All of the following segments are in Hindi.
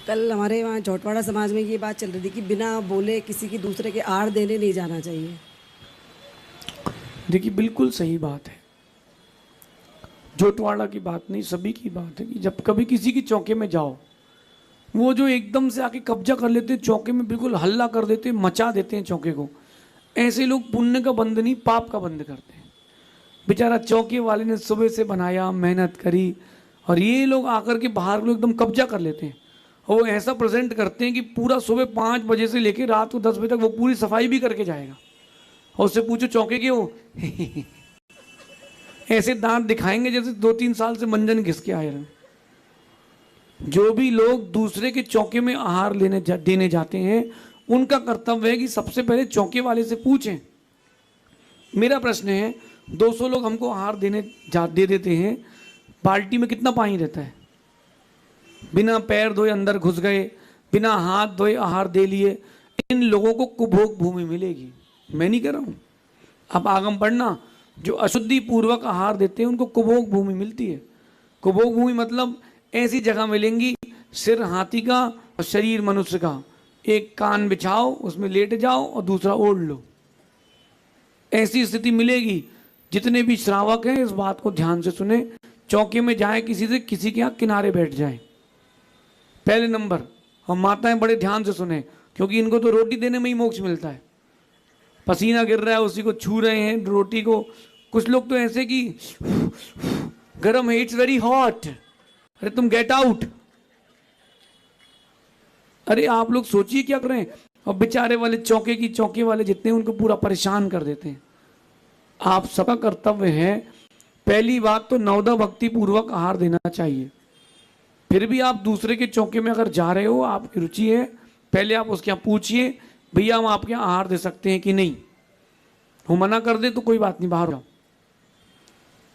कल हमारे वहाँ चौटवाड़ा समाज में ये बात चल रही थी कि बिना बोले किसी की दूसरे के आड़ देने नहीं जाना चाहिए। देखिए बिल्कुल सही बात है। जोटवाड़ा की बात नहीं, सभी की बात है कि जब कभी किसी की चौके में जाओ, वो जो एकदम से आके कब्जा कर लेते हैं चौके में, बिल्कुल हल्ला कर देते हैं, मचा देते हैं चौके को, ऐसे लोग पुण्य का बंद नहीं पाप का बंद करते हैं। बेचारा चौके वाले ने सुबह से बनाया, मेहनत करी, और ये लोग आकर के बाहर लोग एकदम कब्जा कर लेते हैं। और वो ऐसा प्रेजेंट करते हैं कि पूरा सुबह 5 बजे से लेकर रात को 10 बजे तक वो पूरी सफाई भी करके जाएगा। और उससे पूछो चौके के हो ऐसे दांत दिखाएंगे जैसे 2-3 साल से मंजन घिस के आए रहे। जो भी लोग दूसरे के चौके में आहार देने जाते हैं, उनका कर्तव्य है कि सबसे पहले चौके वाले से पूछें। मेरा प्रश्न है, 200 लोग हमको आहार दे देते हैं, बाल्टी में कितना पानी रहता है? बिना पैर धोए अंदर घुस गए, बिना हाथ धोए आहार दे लिए, इन लोगों को कुभोग भूमि मिलेगी। मैं नहीं कह रहा हूं, आप आगम पढ़ना, जो अशुद्धि पूर्वक आहार देते हैं उनको कुभोग भूमि मिलती है। कुभोग भूमि मतलब ऐसी जगह मिलेंगी, सिर हाथी का और शरीर मनुष्य का, एक कान बिछाओ, उसमें लेट जाओ और दूसरा ओढ़ लो, ऐसी स्थिति मिलेगी। जितने भी श्रावक हैं इस बात को ध्यान से सुने, चौके में जाए किसी से, किसी के यहाँ किनारे बैठ जाए पहले नंबर। और माताएं बड़े ध्यान से सुने, क्योंकि इनको तो रोटी देने में ही मोक्ष मिलता है। पसीना गिर रहा है, उसी को छू रहे हैं रोटी को। कुछ लोग तो ऐसे कि गरम है, इट्स वेरी हॉट, अरे तुम गेट आउट। अरे आप लोग सोचिए क्या कर रहे हैं। और बेचारे वाले चौके वाले जितने, उनको पूरा परेशान कर देते हैं। आप सबका कर्तव्य है, पहली बात तो नवदा भक्ति पूर्वक आहार देना चाहिए। फिर भी आप दूसरे के चौके में अगर जा रहे हो, आपकी रुचि है, पहले आप उसके यहाँ पूछिए, भैया हम आपके यहाँ आहार दे सकते हैं कि नहीं। वो मना कर दे तो कोई बात नहीं, बाहर जाओ।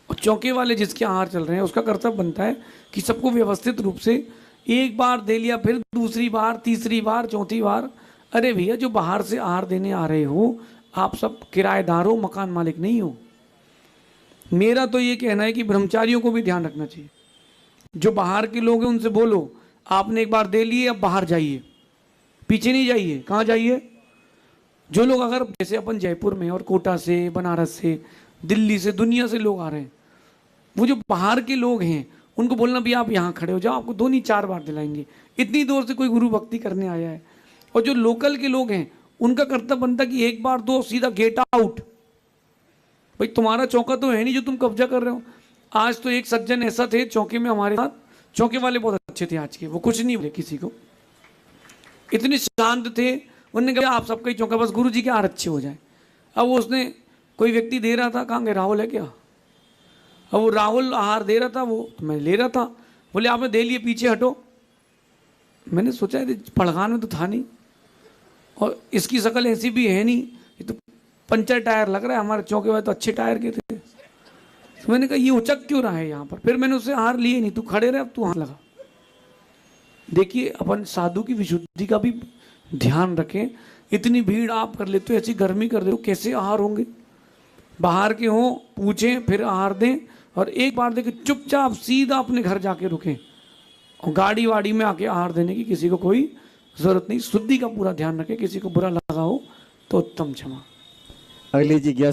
और चौके वाले जिसके आहार चल रहे हैं, उसका कर्तव्य बनता है कि सबको व्यवस्थित रूप से एक बार दे लिया, फिर दूसरी बार, तीसरी बार, चौथी बार। अरे भैया, जो बाहर से आहार देने आ रहे हो, आप सब किराएदार हो, मकान मालिक नहीं हो। मेरा तो ये कहना है कि ब्रह्मचारियों को भी ध्यान रखना चाहिए। जो बाहर के लोग हैं उनसे बोलो, आपने एक बार दे लिए, अब बाहर जाइए, पीछे नहीं जाइए। कहाँ जाइए? जो लोग अगर जैसे अपन जयपुर में और कोटा से, बनारस से, दिल्ली से, दुनिया से लोग आ रहे हैं, वो जो बाहर के लोग हैं उनको बोलना भी आप यहाँ खड़े हो जाओ, आपको 2-4 बार दिलाएंगे। इतनी दूर से कोई गुरु भक्ति करने आया है। और जो लोकल के लोग हैं उनका कर्तव्य बनता कि एक बार दो, सीधा गेट आउट। भाई तुम्हारा चौका तो है नहीं जो तुम कब्जा कर रहे हो। आज तो एक सज्जन ऐसा थे चौके में हमारे साथ, चौके वाले बहुत अच्छे थे आज के, वो कुछ नहीं बोले किसी को, इतने शांत थे। उन्होंने कहा आप सबका ही चौका, बस गुरु जी के आहार अच्छे हो जाए। अब उसने, कोई व्यक्ति दे रहा था, कहाँ गए, राहुल है क्या? अब वो राहुल आहार दे रहा था, वो तो मैं ले रहा था। बोले आपने दे लिए, पीछे हटो। मैंने सोचा है पड़गान में तो था नहीं, और इसकी शक्ल ऐसी भी है नहीं, ये तो पंचर टायर लग रहा है। हमारे चौके वाले तो अच्छे टायर के थे। तो मैंने कहा ये उचक क्यों रहा है यहाँ पर? फिर मैंने उससे हार लिए नहीं, तू खड़े रहे, अब तू हाथ लगा। देखिए अपन साधु की विशुद्धि का भी ध्यान रखें। इतनी भीड़ आप कर लेते हो, ऐसी गर्मी कर दे हो, कैसे आहार होंगे? बाहर के हों, पूछें, फिर आहार दें। और एक बार देखें, चुपचाप सीधा अपने घर जाके रुकें, और गाड़ी वाड़ी में आके आहार देने की किसी को कोई जरूरत नहीं। शुद्धि का पूरा ध्यान रखें। किसी को बुरा लगा हो तो उत्तम क्षमा। अगली जिज्ञासा